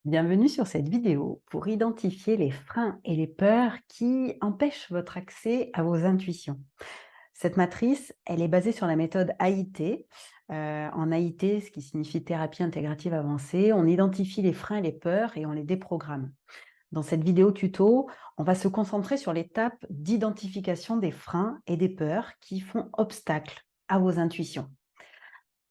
Bienvenue sur cette vidéo pour identifier les freins et les peurs qui empêchent votre accès à vos intuitions. Cette matrice, elle est basée sur la méthode AIT. En AIT, ce qui signifie thérapie intégrative avancée, on identifie les freins et les peurs et on les déprogramme. Dans cette vidéo tuto, on va se concentrer sur l'étape d'identification des freins et des peurs qui font obstacle à vos intuitions.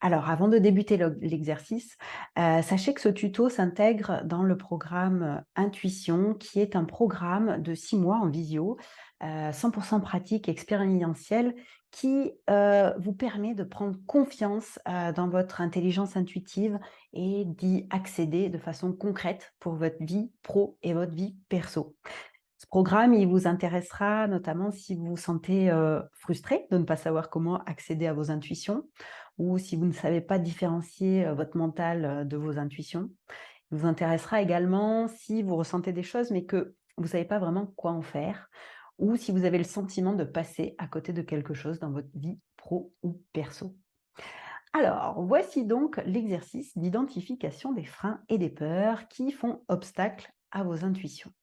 Alors, avant de débuter l'exercice, sachez que ce tuto s'intègre dans le programme Intuition, qui est un programme de 6 mois en visio, 100 pratique expérientielle, qui vous permet de prendre confiance dans votre intelligence intuitive et d'y accéder de façon concrète pour votre vie pro et votre vie perso. Ce programme, il vous intéressera notamment si vous vous sentez frustré de ne pas savoir comment accéder à vos intuitions ou si vous ne savez pas différencier votre mental de vos intuitions. Il vous intéressera également si vous ressentez des choses mais que vous ne savez pas vraiment quoi en faire ou si vous avez le sentiment de passer à côté de quelque chose dans votre vie pro ou perso. Alors, voici donc l'exercice d'identification des freins et des peurs qui font obstacle à vos intuitions.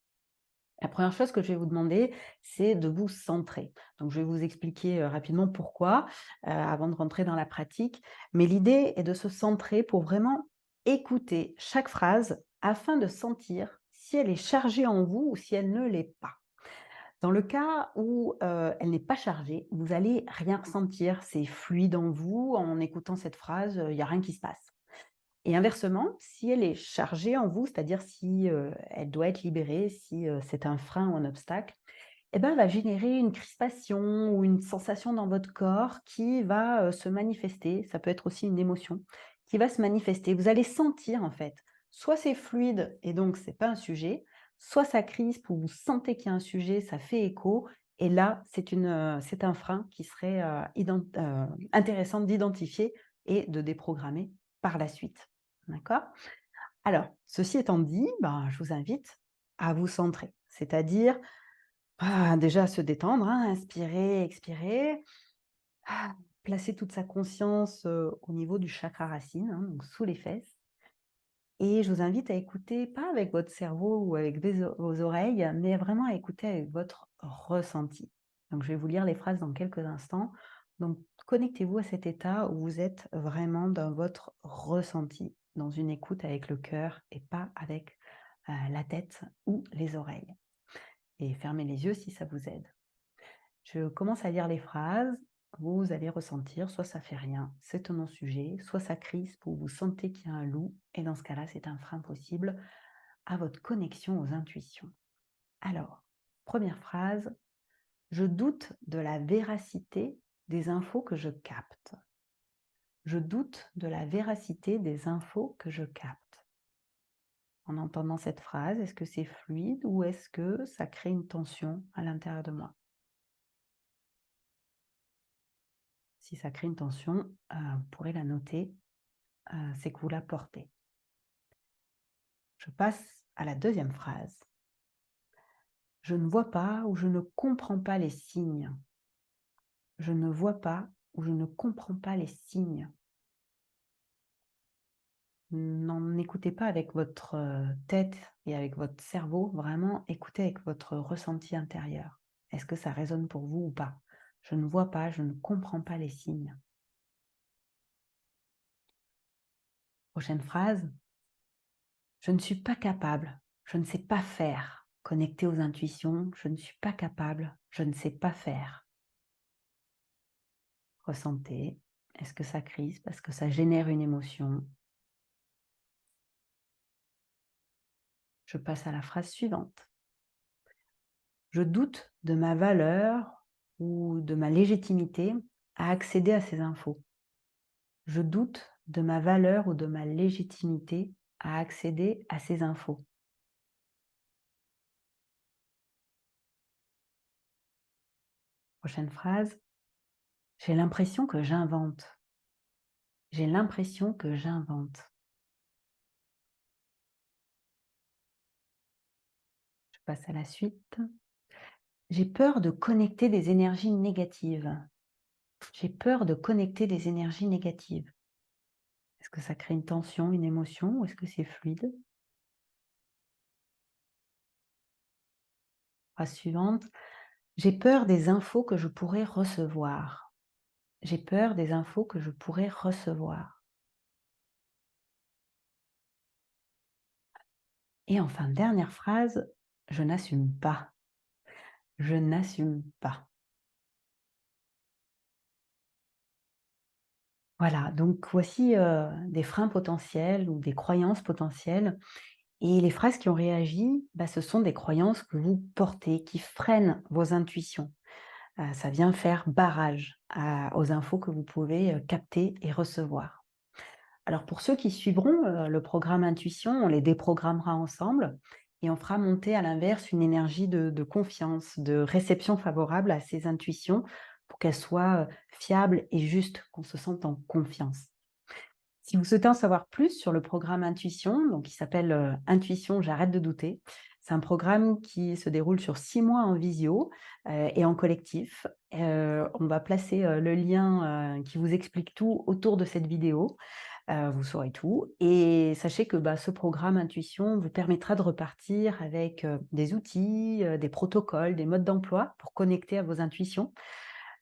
La première chose que je vais vous demander, c'est de vous centrer. Donc, je vais vous expliquer rapidement pourquoi, avant de rentrer dans la pratique. Mais l'idée est de se centrer pour vraiment écouter chaque phrase afin de sentir si elle est chargée en vous ou si elle ne l'est pas. Dans le cas où elle n'est pas chargée, vous allez rien ressentir. C'est fluide en vous. En écoutant cette phrase, il n'y a rien qui se passe. Et inversement, si elle est chargée en vous, c'est-à-dire si, elle doit être libérée, si, c'est un frein ou un obstacle, et ben, elle va générer une crispation ou une sensation dans votre corps qui va, se manifester. Ça peut être aussi une émotion qui va se manifester. Vous allez sentir en fait, soit c'est fluide et donc c'est pas un sujet, soit ça crispe ou vous sentez qu'il y a un sujet, ça fait écho et là, c'est un frein qui serait, intéressant d'identifier et de déprogrammer par la suite. D'accord? Alors, ceci étant dit, ben, je vous invite à vous centrer, c'est-à-dire, déjà se détendre, hein, inspirer, expirer, placer toute sa conscience, au niveau du chakra racine, hein, donc sous les fesses et je vous invite à écouter, pas avec votre cerveau ou avec vos oreilles, mais vraiment à écouter avec votre ressenti. Donc je vais vous lire les phrases dans quelques instants. Donc connectez-vous à cet état où vous êtes vraiment dans votre ressenti, dans une écoute avec le cœur et pas avec, la tête ou les oreilles et fermez les yeux si ça vous aide. Je commence à lire les phrases, vous allez ressentir, soit ça fait rien, c'est un non-sujet, soit ça crispe ou vous sentez qu'il y a un loup, et dans ce cas-là, c'est un frein possible à votre connexion aux intuitions. Alors, première phrase, je doute de la véracité des infos que je capte. Je doute de la véracité des infos que je capte. En entendant cette phrase, est-ce que c'est fluide ou est-ce que ça crée une tension à l'intérieur de moi? Si ça crée une tension, vous pourrez la noter, c'est que vous la portez. Je passe à la deuxième phrase. Je ne vois pas ou je ne comprends pas les signes. Je ne vois pas ou je ne comprends pas les signes. N'en écoutez pas avec votre tête et avec votre cerveau, vraiment écoutez avec votre ressenti intérieur. Est-ce que ça résonne pour vous ou pas? Je ne vois pas, je ne comprends pas les signes. Prochaine phrase. Je ne suis pas capable, je ne sais pas faire. Connecté aux intuitions, je ne suis pas capable, je ne sais pas faire. Ressentez, est-ce que ça crispe? Est-ce que ça génère une émotion? Je passe à la phrase suivante. Je doute de ma valeur ou de ma légitimité à accéder à ces infos. Je doute de ma valeur ou de ma légitimité à accéder à ces infos. Prochaine phrase. J'ai l'impression que j'invente. J'ai l'impression que j'invente. Je passe à la suite. J'ai peur de connecter des énergies négatives. J'ai peur de connecter des énergies négatives. Est-ce que ça crée une tension, une émotion ou est-ce que c'est fluide? Phrase suivante: «J'ai peur des infos que je pourrais recevoir. J'ai peur des infos que je pourrais recevoir.» Et enfin, dernière phrase: «Je n'assume pas. Je n'assume pas.» Voilà, donc voici, des freins potentiels ou des croyances potentielles. Et les phrases qui ont réagi, bah, ce sont des croyances que vous portez, qui freinent vos intuitions. Ça vient faire barrage aux infos que vous pouvez, capter et recevoir. Alors pour ceux qui suivront, le programme Intuition, on les déprogrammera ensemble et on fera monter à l'inverse une énergie de confiance, de réception favorable à ces intuitions pour qu'elles soient, fiables et justes, qu'on se sente en confiance. Si vous souhaitez en savoir plus sur le programme Intuition, donc qui s'appelle, Intuition, j'arrête de douter. C'est un programme qui se déroule sur 6 mois en visio, et en collectif. On va placer, le lien, qui vous explique tout autour de cette vidéo. Vous saurez tout et sachez que, bah, ce programme Intuition vous permettra de repartir avec, des outils, des protocoles, des modes d'emploi pour connecter à vos intuitions.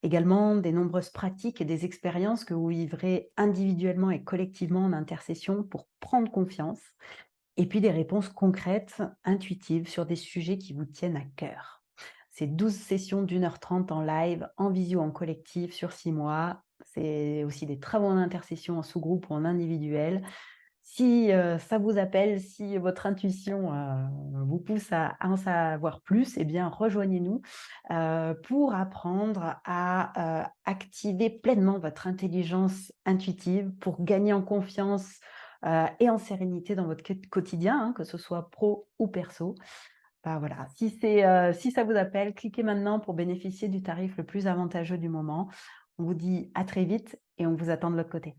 Également des nombreuses pratiques et des expériences que vous vivrez individuellement et collectivement en intercession pour prendre confiance. Et puis des réponses concrètes, intuitives sur des sujets qui vous tiennent à cœur. C'est 12 sessions d'1 h 30 en live, en visio, en collectif sur 6 mois. C'est aussi des travaux en intercession en sous-groupe ou en individuel. Si, ça vous appelle, si votre intuition, vous pousse à en savoir plus, eh bien rejoignez-nous, pour apprendre à, activer pleinement votre intelligence intuitive, pour gagner en confiance, et en sérénité dans votre quotidien, hein, que ce soit pro ou perso. Bah, voilà, si ça vous appelle, cliquez maintenant pour bénéficier du tarif le plus avantageux du moment. On vous dit à très vite et on vous attend de l'autre côté.